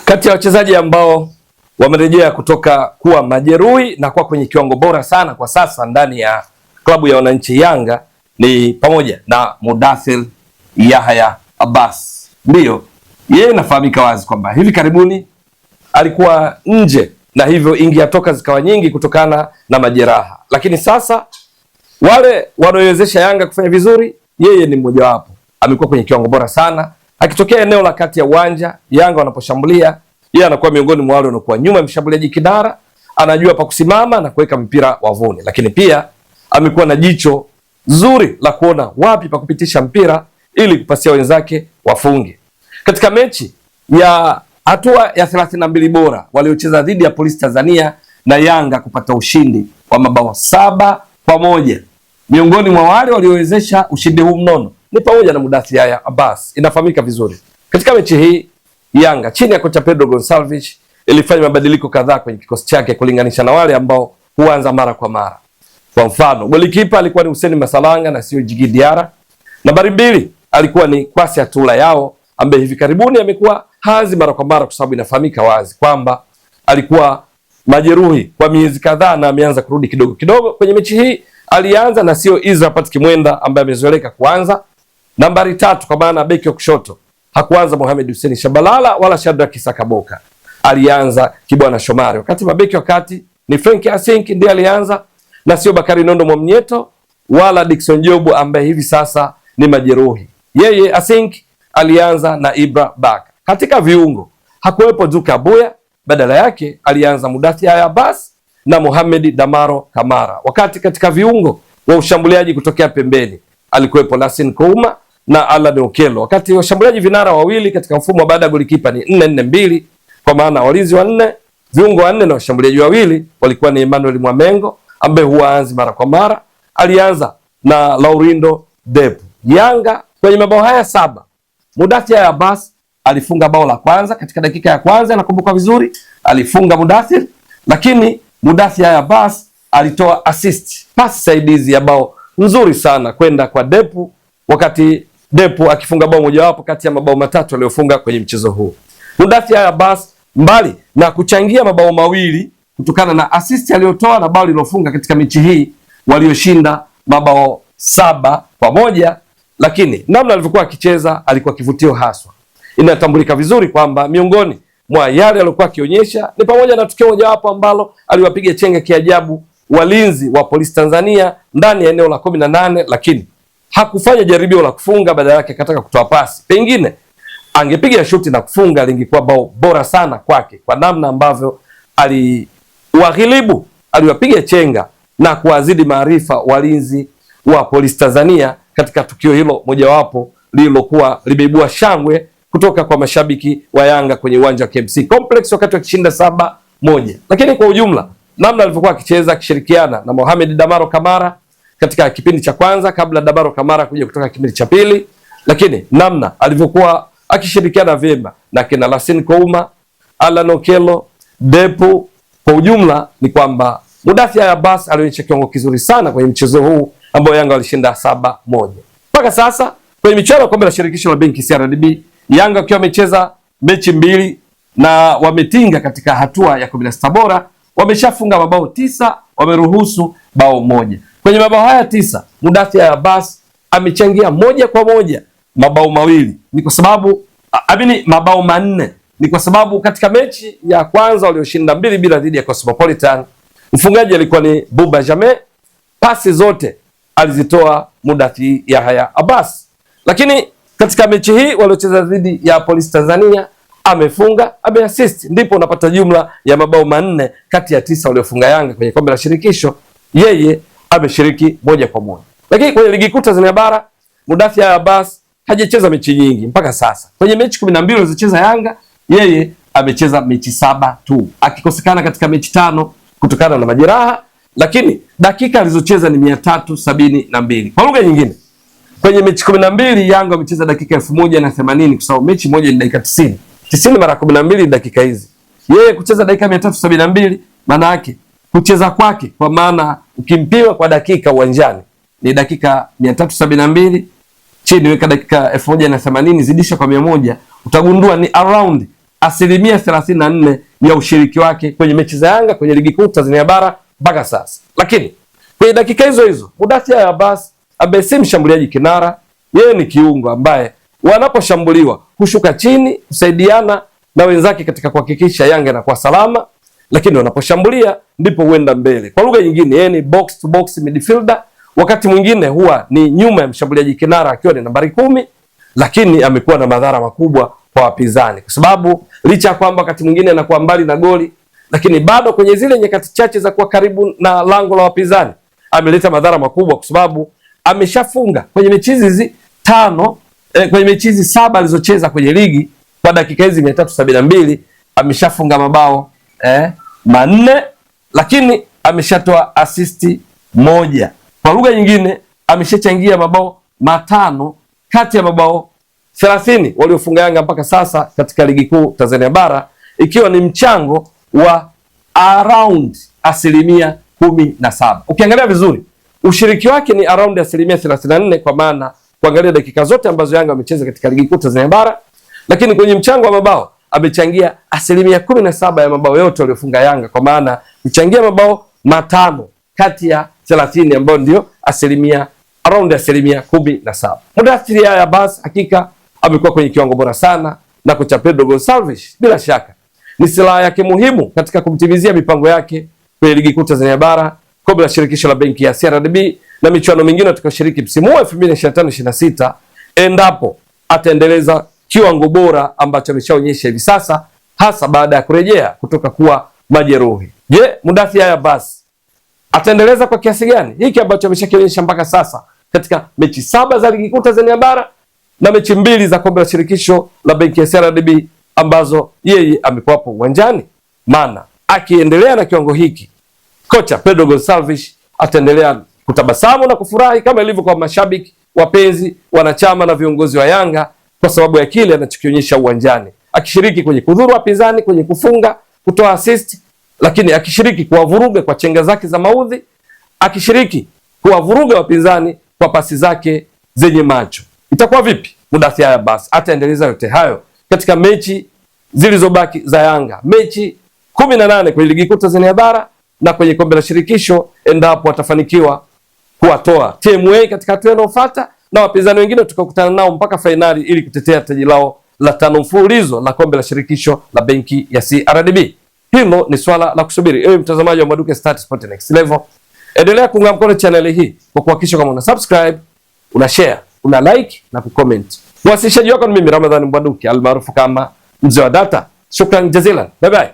Kati ya wachezaji ambao wamerejea kutoka kuwa majeruhi na kuwa kwenye kiwango bora sana kwa sasa ndani ya klabu ya wananchi Yanga ni pamoja na Mudathir Yahya Abbas. Ndiyo, yeye nafahamika wazi kwamba hivi karibuni alikuwa nje na hivyo ingiatoka zikawa nyingi kutokana na majeraha, lakini sasa wale wanaowezesha Yanga kufanya vizuri, yeye ni mmoja wapo. Amekuwa kwenye kiwango bora sana, akitokea eneo la kati ya uwanja Yanga wanaposhambulia, yeye anakuwa miongoni mwa wale wanaokuwa nyuma ya mshambuliaji kidara, anajua pa kusimama na kuweka mpira wavuni, lakini pia amekuwa na jicho zuri la kuona wapi pa kupitisha mpira ili kupasia wenzake wafunge. Katika mechi ya hatua ya 32 bora waliocheza dhidi ya Polisi Tanzania na Yanga kupata ushindi wa mabao 7-1, miongoni mwa wale waliowezesha ushindi huu mnono ni pamoja na Mudathir Yahya Abbas. Inafahamika vizuri katika mechi hii Yanga chini ya kocha Pedro Gonçalves ilifanya mabadiliko kadhaa kwenye kikosi chake kulinganisha na wale ambao huanza mara kwa mara. Kwa mfano, golikipa alikuwa ni Hussein Masalanga na sio Djigui Diarra. Nambari 2 alikuwa ni Kwasi Atula Yao ambaye hivi karibuni amekuwa hazi mara kwa mara kwa sababu inafahamika wazi kwamba alikuwa majeruhi kwa miezi kadhaa na ameanza kurudi kidogo kidogo. Kwenye mechi hii alianza na sio Israel Patrick Mwenda ambaye amezoeleka kuanza. Nambari 3 kwa maana beki wa kushoto hakuanza Mohamed Hussein Shabalala wala Shadrack Isaka Boka, alianza Kibwana Shomari, wakati mabeki wa kati ni Frank Asink ndiye alianza na sio Bakari Nondo Mwamnyeto wala Dickson Jobu ambaye hivi sasa ni majeruhi. Yeye Asink alianza na Ibra Baka. Katika viungo hakuwepo Duka Abuya, badala yake alianza Mudathir Yahya Abbas na Mohamed Damaro Kamara, wakati katika viungo wa ushambuliaji kutokea pembeni alikuwepo Lassine Kouma na Alan Okello, wakati washambuliaji vinara wawili katika mfumo wa baada ya golikipa ni 4-4-2, kwa maana walinzi wanne, viungo wanne na washambuliaji wawili walikuwa ni Emmanuel Mwamengo ambaye huanzi mara kwa mara, alianza na Laurindo Depu. Yanga kwenye mabao haya 7, Mudathir Yahya Abbas alifunga bao la kwanza katika dakika ya kwanza, nakumbuka vizuri, alifunga Mudathir, lakini Mudathir Yahya Abbas alitoa assist, pasi saidizi ya bao nzuri sana kwenda kwa Depu, wakati Depu akifunga bao mojawapo kati ya mabao matatu aliyofunga kwenye mchezo huu. Mudathir Yahya Abbas mbali na kuchangia mabao mawili kutokana na assist aliyotoa na bao lilofunga katika mechi hii walioshinda mabao 7-1, lakini namna alivyokuwa akicheza alikuwa kivutio haswa. Inatambulika vizuri kwamba miongoni mwa yale aliyokuwa akionyesha ni pamoja na tukio mojawapo ambalo aliwapiga chenga kiajabu walinzi wa Polisi Tanzania ndani ya eneo la 18, lakini hakufanya jaribio la kufunga, badala yake akataka kutoa pasi. Pengine angepiga shuti na kufunga lingekuwa bao bora sana kwake, kwa namna ambavyo aliwaghilibu, aliwapiga chenga na kuwazidi maarifa walinzi wa Polisi Tanzania katika tukio hilo mojawapo lililokuwa limeibua shangwe kutoka kwa mashabiki wa Yanga kwenye uwanja wa KMC Complex wakati wakishinda 7-1. Lakini kwa ujumla namna alivyokuwa akicheza akishirikiana na Mohamed Damaro Kamara katika kipindi cha kwanza kabla Damaro Kamara kuja kutoka kipindi cha pili, lakini namna alivyokuwa akishirikiana vyema na kina Lassine Kouma, Alan Okello, Depu, kwa ujumla ni kwamba Mudathir Yahya Abbas alionyesha kiwango kizuri sana kwenye mchezo huu ambao Yanga walishinda 7-1. Mpaka sasa kwenye michuano ya kombe la shirikisho la benki CRDB, Yanga wakiwa wamecheza mechi 2 na wametinga katika hatua ya 16 bora, wameshafunga mabao 9, wameruhusu bao 1. Kwenye mabao haya 9, Mudathir Yahya Abbas amechangia moja kwa moja mabao 2. Ni kwa sababu mabao 4 ni kwa sababu katika mechi ya kwanza walioshinda 2-0 dhidi ya Cosmopolitan, mfungaji alikuwa ni Buba Jammeh, pasi zote alizitoa Mudathir Yahya Abbas. Lakini katika mechi hii waliocheza dhidi ya Polisi Tanzania amefunga, ameassist, ndipo unapata jumla ya mabao 4 kati ya 9 waliofunga Yanga kwenye kombe la shirikisho. Yeye ameshiriki moja kwa moja. Lakini kwenye ligi kuu Tanzania bara Mudathir Yahya Abbas hajacheza mechi nyingi mpaka sasa. Kwenye mechi 12 alizocheza Yanga, yeye amecheza mechi 7 tu, akikosekana katika mechi 5 kutokana na majeraha, lakini dakika alizocheza ni 372. Kwa lugha nyingine, kwenye mechi 12 Yanga amecheza dakika 1080 kwa sababu mechi moja ni dakika 90. 90 mara 12 ni dakika hizi. Yeye kucheza dakika 372, maana yake kucheza kwake, kwa maana ukimpima kwa dakika uwanjani ni dakika 372, chini weka dakika 1080 zidisha kwa 100, utagundua ni around 34% ya ushiriki wake kwenye mechi za Yanga kwenye ligi kuu Tanzania bara mpaka sasa. Lakini kwenye dakika hizo hizo Mudathir Abbas ambaye si mshambuliaji kinara, yeye ni kiungo ambaye wanaposhambuliwa hushuka chini kusaidiana na wenzake katika kuhakikisha Yanga inakuwa salama, lakini wanaposhambulia ndipo huenda mbele. Kwa lugha nyingine, yeye ni box to box midfielder. Wakati mwingine huwa ni nyuma ya mshambuliaji kinara akiwa ni nambari 10, lakini amekuwa na madhara makubwa kwa wapinzani, kwa sababu licha ya kwamba wakati mwingine anakuwa mbali na goli, lakini bado kwenye zile nyakati chache za kuwa karibu na lango la wapinzani ameleta madhara makubwa, kwa sababu ameshafunga kwenye mechi hizi 5 kwenye mechi hizi 7 alizocheza kwenye ligi kwa dakika hizi 372 ameshafunga mabao 4, lakini ameshatoa asisti 1. Kwa lugha nyingine ameshachangia mabao 5 kati ya mabao 30 waliofunga Yanga mpaka sasa katika ligi kuu Tanzania bara, ikiwa ni mchango wa around 17%. Ukiangalia vizuri ushiriki wake ni around 34%, kwa maana kuangalia dakika zote ambazo Yanga wamecheza katika ligi kuu Tanzania bara, lakini kwenye mchango wa mabao amechangia 17% ya mabao yote waliofunga Yanga, kwa maana kuchangia mabao 5 kati ya 30 ambayo ndio around 17%. Mudathir Abbas hakika amekuwa kwenye kiwango bora sana, na kocha Pedro Gonçalves bila shaka ni silaha yake muhimu katika kumtimizia mipango yake kwenye ligi kuu Tanzania bara, kombe la shirikisho la benki ya CRDB na michuano mingine tutakayoshiriki msimu wa 2025-26, endapo ataendeleza kiwango bora ambacho ameshaonyesha hivi sasa, hasa baada ya kurejea kutoka kuwa majeruhi. Je, Mudathir Abbas ataendeleza kwa kiasi gani hiki ambacho ameshakionyesha mpaka sasa katika mechi 7 za ligi kuu Tanzania bara na mechi 2 za kombe la shirikisho la benki ya CRDB ambazo yeye amekuwapo uwanjani? Maana akiendelea na kiwango hiki, kocha Pedro Gonçalves ataendelea kutabasamu na kufurahi kama ilivyo kwa mashabiki, wapenzi, wanachama na viongozi wa Yanga, kwa sababu ya kile anachokionyesha uwanjani, akishiriki kwenye kudhuru wapinzani, kwenye kufunga, kutoa assist, lakini akishiriki kuwavuruga kwa chenga zake za maudhi, akishiriki kuwavuruga wapinzani kwa pasi zake zenye macho. Itakuwa vipi Mudathir Abbas ataendeleza yote hayo katika mechi zilizobaki za Yanga, mechi 18 kwenye ligi kuu Tanzania bara na kwenye kombe la shirikisho, endapo atafanikiwa kuwatoa TMA katika hatua inayofuata na wapinzani wengine tukakutana nao mpaka fainali ili kutetea taji lao la 5 mfululizo la kombe la shirikisho la benki ya CRDB. Hilo ni swala la kusubiri. Ewe mtazamaji wa Mbwaduke Stats Sport Next Level, endelea kuunga mkono channel hii kwa kuhakikisha kama una subscribe, una share, una like na kucomment. Mwasilishaji wako ni mimi Ramadhani Mbwaduke almaarufu kama Mzee wa Data. Shukran jazilan. Bye bye.